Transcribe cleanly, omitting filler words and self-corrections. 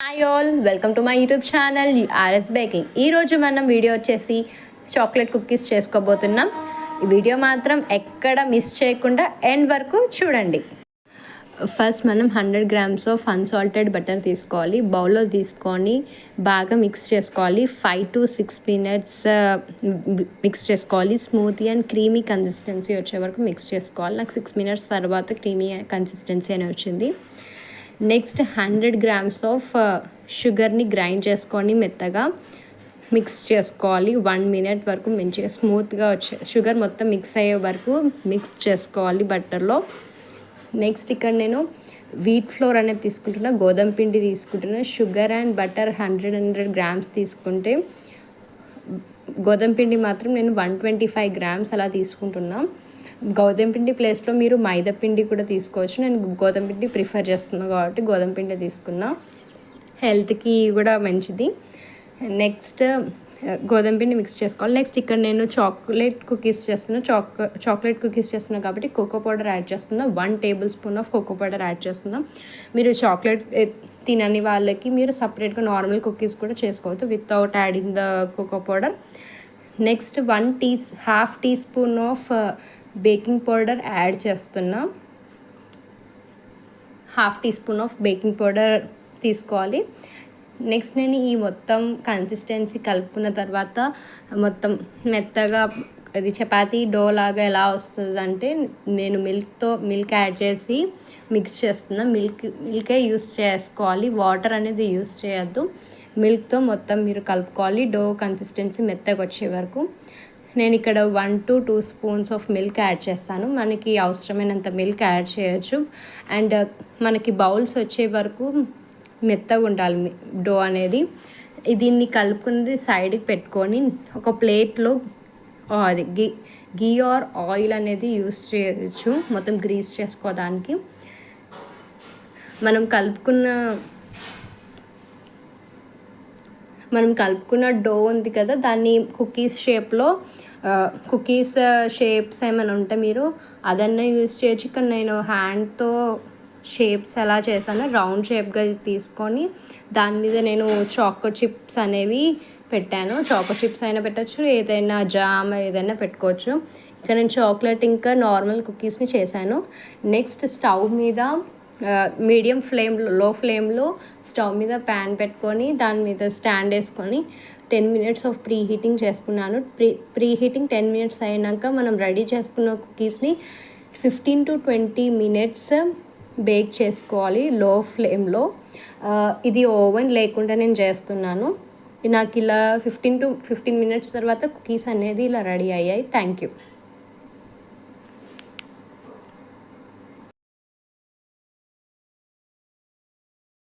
Hi all, welcome to my YouTube channel RS baking. ఈరోజు మనం video వచ్చేసి chocolate cookies చేసుకోబోతున్నాం. ఈ వీడియో మాత్రం ఎక్కడ మిస్ చేయకుండా ఎండ్ వరకు చూడండి. ఫస్ట్ మనం 100 grams ఆఫ్ అన్సాల్టెడ్ బటర్ తీసుకోవాలి. బౌల్లో తీసుకొని బాగా మిక్స్ చేసుకోవాలి. 5 to 6 minutes మిక్స్ చేసుకోవాలి. స్మూతీ అండ్ క్రీమీ కన్సిస్టెన్సీ వచ్చే వరకు మిక్స్ చేసుకోవాలి. నాకు 6 minutes తర్వాత క్రీమీ కన్సిస్టెన్సీ అని వచ్చింది. నెక్స్ట్ 100 grams ఆఫ్ షుగర్ని గ్రైండ్ చేసుకొని మెత్తగా మిక్స్ చేసుకోవాలి. 1 minute వరకు మంచిగా స్మూత్గా షుగర్ మొత్తం మిక్స్ అయ్యే వరకు మిక్స్ చేసుకోవాలి బటర్లో. నెక్స్ట్ ఇక్కడ నేను వీట్ ఫ్లోర్ అనేది తీసుకుంటున్నా, గోధుమ పిండి తీసుకుంటున్నా. షుగర్ అండ్ బటర్ 100 grams తీసుకుంటే గోధుమ పిండి మాత్రం నేను 125 grams అలా తీసుకుంటున్నా. గోధుమ పిండి ప్లేస్లో మీరు మైదా పిండి కూడా తీసుకోవచ్చు. నేను గోధుమ పిండి ప్రిఫర్ చేస్తున్నాను కాబట్టి గోధుమ పిండి తీసుకున్నా, హెల్త్కి కూడా మంచిది. నెక్స్ట్ గోధుమ పిండి మిక్స్ చేసుకోవాలి. నెక్స్ట్ ఇక్కడ నేను చాక్లెట్ కుకీస్ చేస్తున్నా కాబట్టి కోకో పౌడర్ యాడ్ చేస్తున్నా. 1 tablespoon of cocoa powder add చేస్తున్నా. మీరు చాక్లెట్ తినని వాళ్ళకి మీరు సపరేట్గా నార్మల్ కుకీస్ కూడా చేసుకోవచ్చు without adding the cocoa powder. Next 1/2 teaspoon of baking powder add చేస్తున్నా. 1/2 teaspoon ఆఫ్ బేకింగ్ పౌడర్ తీసుకోవాలి. నెక్స్ట్ నేను ఈ మొత్తం కన్సిస్టెన్సీ కలుపుకున్న తర్వాత మొత్తం మెత్తగా అది చపాతీ డో లాగా ఎలా వస్తుంది అంటే నేను మిల్క్ యాడ్ చేసి మిక్స్ చేస్తున్నా. మిల్కే యూస్ చేసుకోవాలి, వాటర్ అనేది యూస్ చేయొద్దు. మిల్క్తో మొత్తం మీరు కలుపుకోవాలి డో కన్సిస్టెన్సీ మెత్తగా వచ్చే వరకు. నేను ఇక్కడ 1 to 2 spoons of milk add చేస్తాను. మనకి అవసరమైనంత మిల్క్ యాడ్ చేయొచ్చు. అండ్ మనకి బౌల్స్ వచ్చే వరకు మెత్తగా ఉండాలి డో అనేది. దీన్ని కలుపుకున్నది సైడ్కి పెట్టుకొని ఒక ప్లేట్లో అది గీ ఆర్ ఆయిల్ అనేది యూస్ చేయొచ్చు మొత్తం గ్రీస్ చేసుకోవడానికి. మనం కలుపుకున్న డో ఉంది కదా, దాన్ని కుకీస్ షేప్స్ ఏమైనా ఉంటే మీరు అదన్నా యూస్ చేయొచ్చు. ఇక్కడ నేను హ్యాండ్తో షేప్స్ ఎలా చేశానో రౌండ్ షేప్గా తీసుకొని దాని మీద నేను చాకో చిప్స్ అనేవి పెట్టాను. చాకో చిప్స్ అయినా పెట్టచ్చు, ఏదైనా జామ్ ఏదైనా పెట్టుకోవచ్చు. ఇక్కడ నేను చాక్లెట్ ఇంకా నార్మల్ కుకీస్ని చేశాను. నెక్స్ట్ స్టవ్ మీద లో ఫ్లేమ్లో స్టవ్ మీద ప్యాన్ పెట్టుకొని దాని మీద స్టాండ్ వేసుకొని 10 minutes ఆఫ్ ప్రీ హీటింగ్ చేసుకున్నాను. ప్రీ హీటింగ్ 10 minutes అయినాక మనం రెడీ చేసుకున్న కుకీస్ని 15 to 20 minutes బేక్ చేసుకోవాలి లో ఫ్లేమ్లో. ఇది ఓవెన్ లేకుండా నేను చేస్తున్నాను. నాకు ఇలా 15 to 15 minutes తర్వాత కుకీస్ అనేది ఇలా రెడీ అయ్యాయి. Thank you.